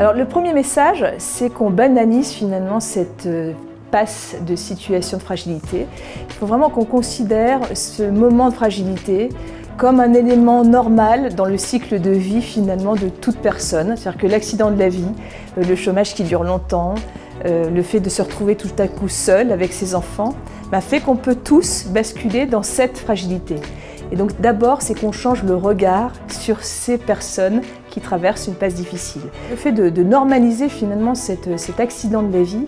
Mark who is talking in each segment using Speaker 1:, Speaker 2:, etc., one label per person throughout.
Speaker 1: Alors le premier message, c'est qu'on banalise finalement cette passe de situation de fragilité. Il faut vraiment qu'on considère ce moment de fragilité comme un élément normal dans le cycle de vie finalement de toute personne. C'est-à-dire que l'accident de la vie, le chômage qui dure longtemps, le fait de se retrouver tout à coup seul avec ses enfants, fait qu'on peut tous basculer dans cette fragilité. Et donc d'abord, c'est qu'on change le regard sur ces personnes qui traversent une passe difficile. Le fait de normaliser finalement cet accident de la vie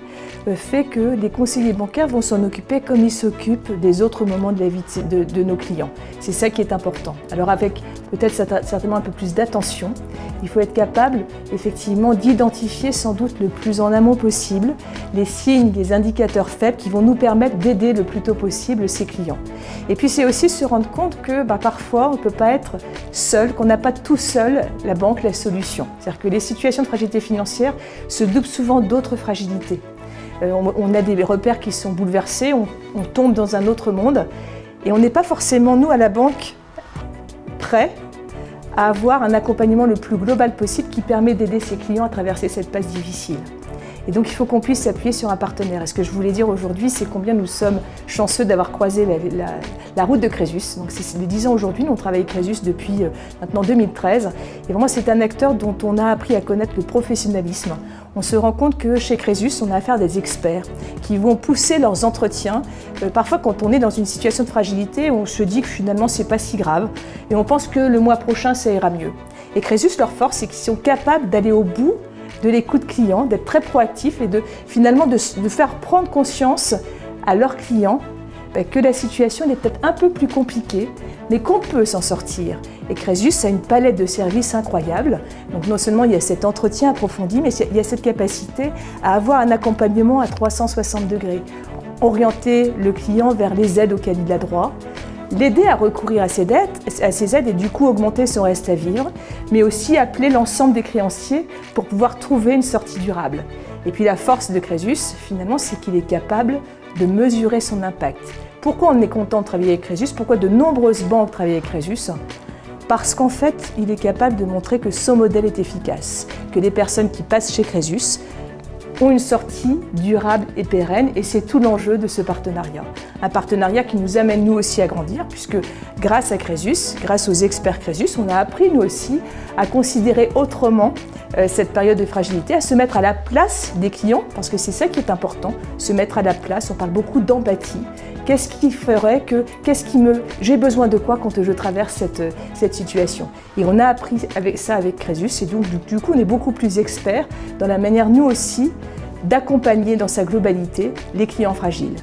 Speaker 1: fait que les conseillers bancaires vont s'en occuper comme ils s'occupent des autres moments de la vie de nos clients. C'est ça qui est important. Alors avec peut-être certainement un peu plus d'attention, il faut être capable effectivement d'identifier sans doute le plus en amont possible les signes, les indicateurs faibles qui vont nous permettre d'aider le plus tôt possible ces clients. Et puis c'est aussi se rendre compte que parfois on ne peut pas être seul, qu'on n'a pas tout seul la banque la solution. C'est-à-dire que les situations de fragilité financière se doublent souvent d'autres fragilités. On a des repères qui sont bouleversés, on tombe dans un autre monde et on n'est pas forcément, nous, à la banque, prêts à avoir un accompagnement le plus global possible qui permet d'aider ses clients à traverser cette passe difficile. Et donc il faut qu'on puisse s'appuyer sur un partenaire. Et ce que je voulais dire aujourd'hui, c'est combien nous sommes chanceux d'avoir croisé la route de Crésus. Donc c'est les 10 ans aujourd'hui, nous on travaille avec Crésus depuis maintenant 2013. Et vraiment c'est un acteur dont on a appris à connaître le professionnalisme. On se rend compte que chez Crésus, on a affaire à des experts qui vont pousser leurs entretiens. Parfois quand on est dans une situation de fragilité, on se dit que finalement c'est pas si grave et on pense que le mois prochain ça ira mieux. Et Crésus, leur force, c'est qu'ils sont capables d'aller au bout de l'écoute client, d'être très proactifs et finalement de faire prendre conscience à leurs clients que la situation est peut-être un peu plus compliquée, mais qu'on peut s'en sortir. Et Crésus a une palette de services incroyable. Donc non seulement il y a cet entretien approfondi, mais il y a cette capacité à avoir un accompagnement à 360 degrés. Orienter le client vers les aides auxquelles il a droit, l'aider à recourir à ces aides et du coup augmenter son reste à vivre, mais aussi appeler l'ensemble des créanciers pour pouvoir trouver une sortie durable. Et puis la force de Crésus, finalement, c'est qu'il est capable de mesurer son impact. Pourquoi on est content de travailler avec Crésus? Pourquoi de nombreuses banques travaillent avec Crésus? Parce qu'en fait, il est capable de montrer que son modèle est efficace, que les personnes qui passent chez Crésus ont une sortie durable et pérenne, et c'est tout l'enjeu de ce partenariat. Un partenariat qui nous amène nous aussi à grandir, puisque grâce à Crésus, grâce aux experts Crésus, on a appris nous aussi à considérer autrement cette période de fragilité, à se mettre à la place des clients, parce que c'est ça qui est important, se mettre à la place. On parle beaucoup d'empathie. Qu'est-ce qui ferait que, j'ai besoin de quoi quand je traverse cette situation? Et on a appris avec Crésus, et donc du coup on est beaucoup plus experts dans la manière nous aussi d'accompagner dans sa globalité les clients fragiles.